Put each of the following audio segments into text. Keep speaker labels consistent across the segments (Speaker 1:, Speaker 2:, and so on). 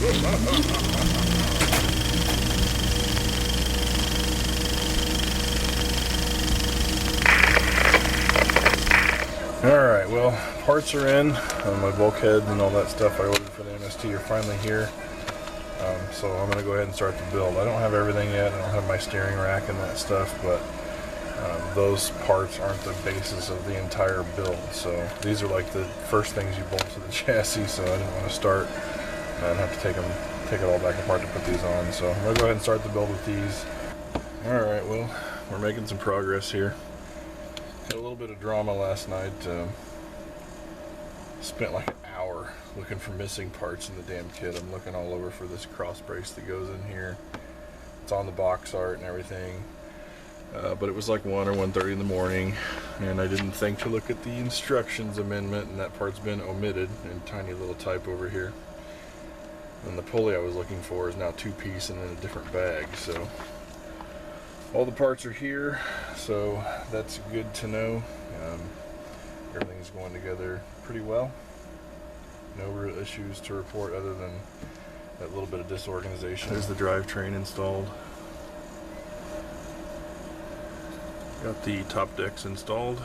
Speaker 1: Alright, well, parts are in. My bulkheads and all that stuff I ordered for the MST are finally here. So I'm going to go ahead and start the build. I don't have everything yet. I don't have my steering rack and that stuff, but those parts aren't the basis of the entire build. So these are like the first things you bolt to the chassis, so I didn't want to start and have to take it all back apart to put these on. So I'm going to go ahead and start the build with these. Alright, well, we're making some progress here. Had a little bit of drama last night. Spent like an hour looking for missing parts in the damn kit. I'm looking all over for this cross brace that goes in here. It's on the box art and everything. But it was like 1 or 1:30 in the morning, and I didn't think to look at the instructions amendment, and that part's been omitted in tiny little type over here. And the pulley I was looking for is now 2-piece and in a different bag. So all the parts are here, so that's good to know. Everything's going together pretty well. No real issues to report other than that little bit of disorganization. There's the drivetrain installed. Got the top decks installed.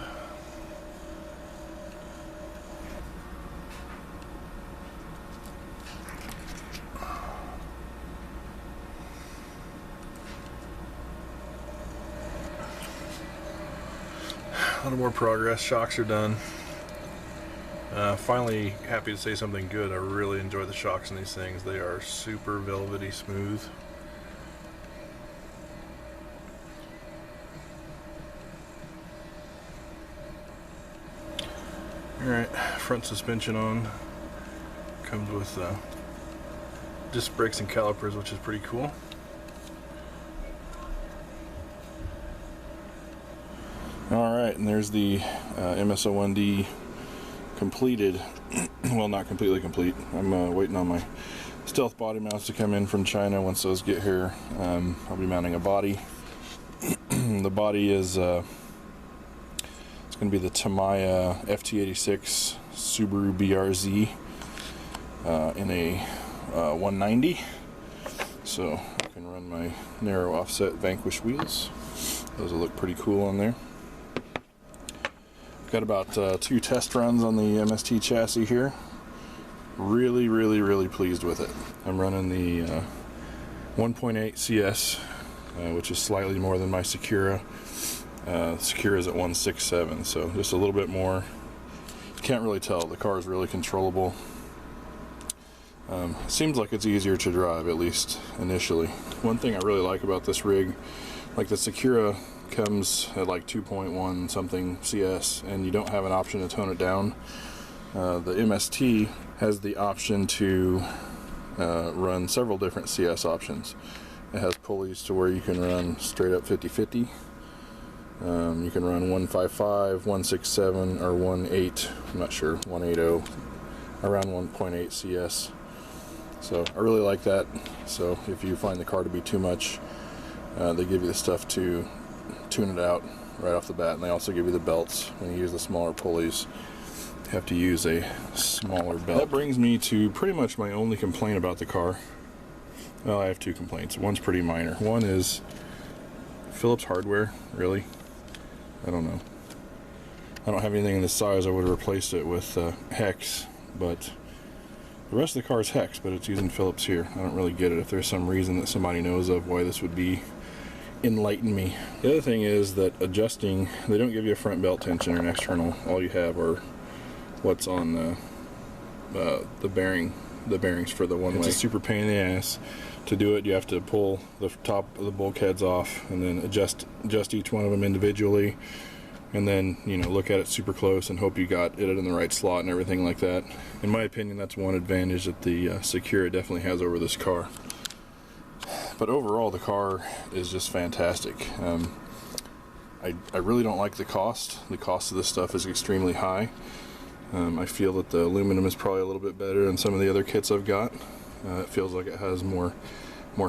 Speaker 1: A little more progress. Shocks are done. Finally happy to say something good. I really enjoy the shocks in these things. They are super velvety smooth. Alright, front suspension on. Comes with disc brakes and calipers, which is pretty cool. Alright, and there's the MS-01d completed. Well, not completely complete. I'm waiting on my stealth body mounts to come in from China. Once those get here, I'll be mounting a body. The body is it's going to be the Tamiya FT86 Subaru BRZ in a 190. So I can run my narrow offset Vanquish wheels. Those will look pretty cool on there. Got about 2 test runs on the MST chassis here. Really pleased with it. I'm running the 1.8 CS, which is slightly more than my Secura. Secura is at 1.67, so just a little bit more. You can't really tell. The car is really controllable. Seems like it's easier to drive, at least initially. One thing I really like about this rig, like the Secura comes at like 2.1 something CS, and you don't have an option to tone it down. The MST has the option to run several different CS options. It has pulleys to where you can run straight up 50-50. You can run 155, 167, or 1.8, I'm not sure, 1.80, around 1.8 CS. So I really like that. So if you find the car to be too much, they give you the stuff to tune it out right off the bat, and they also give you the belts. When you use the smaller pulleys, you have to use a smaller belt. That brings me to pretty much my only complaint about the car. Well, I have 2 complaints. One's pretty minor. One is Phillips hardware, really? I don't know. I don't have anything in this size. I would have replaced it with Hex, but the rest of the car is Hex, but it's using Phillips here. I don't really get it. If there's some reason that somebody knows of why this would be, enlighten me. The other thing is that adjusting, they don't give you a front belt tension or an external. All you have are what's on the bearings for the one-way. It's a super pain in the ass. To do it, you have to pull the top of the bulkheads off and then adjust each one of them individually, and then, you know, look at it super close and hope you got it in the right slot and everything like that. In my opinion, that's one advantage that the Secura definitely has over this car. But overall, the car is just fantastic. I really don't like the cost. The cost of this stuff is extremely high. I feel that the aluminum is probably a little bit better than some of the other kits I've got. It feels like it has more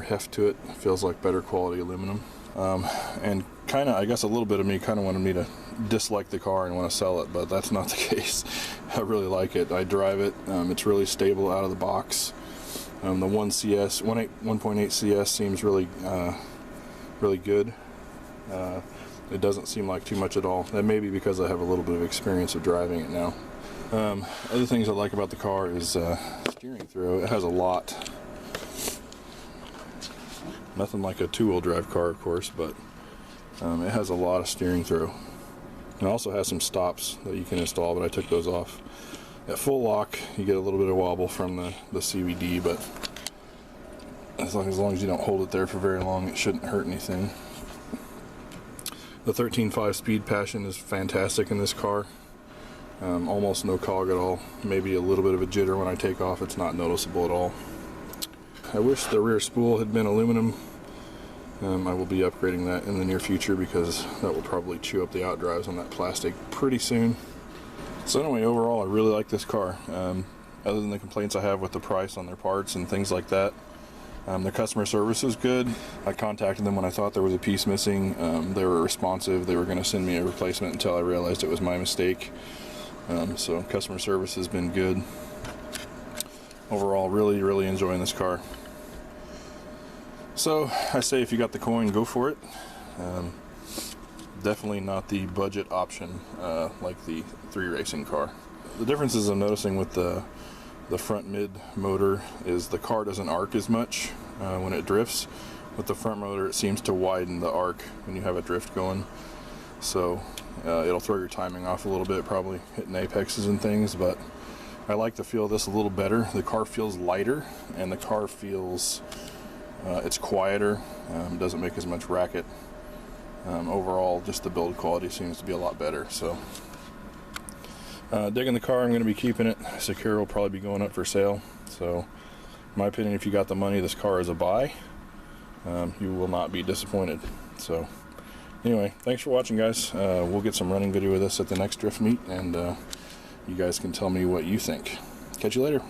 Speaker 1: heft to it. It feels like better quality aluminum. And kind of, I guess a little bit of me kind of wanted me to dislike the car and want to sell it, but that's not the case. I really like it. I drive it. It's really stable out of the box. The 1.8 CS seems really really good. It doesn't seem like too much at all. That may be because I have a little bit of experience of driving it now. Other things I like about the car is steering throw. It has a lot. Nothing like a two-wheel drive car, of course, but it has a lot of steering throw. It also has some stops that you can install, but I took those off. At full lock, you get a little bit of wobble from the CVD, but as long as you don't hold it there for very long, it shouldn't hurt anything. The 13.5 speed passion is fantastic in this car. Almost no cog at all. Maybe a little bit of a jitter when I take off. It's not noticeable at all. I wish the rear spool had been aluminum. I will be upgrading that in the near future because that will probably chew up the outdrives on that plastic pretty soon. So anyway, overall I really like this car. Other than the complaints I have with the price on their parts and things like that. Their customer service was good. I contacted them when I thought there was a piece missing. They were responsive. They were going to send me a replacement until I realized it was my mistake. So customer service has been good. Overall, really enjoying this car. So I say if you got the coin, go for it. Definitely not the budget option like the 3 racing car. The differences I'm noticing with the front mid motor is the car doesn't arc as much when it drifts. With the front motor, it seems to widen the arc when you have a drift going. So it'll throw your timing off a little bit, probably hitting apexes and things, but I like the feel of this a little better. The car feels lighter, and the car feels it's quieter, doesn't make as much racket. Overall, just the build quality seems to be a lot better. So digging the car. I'm going to be keeping it. Secure will probably be going up for sale. So in my opinion, if you got the money, this car is a buy. You will not be disappointed. So anyway, thanks for watching, guys. We'll get some running video of this at the next drift meet, and you guys can tell me what you think. Catch you later.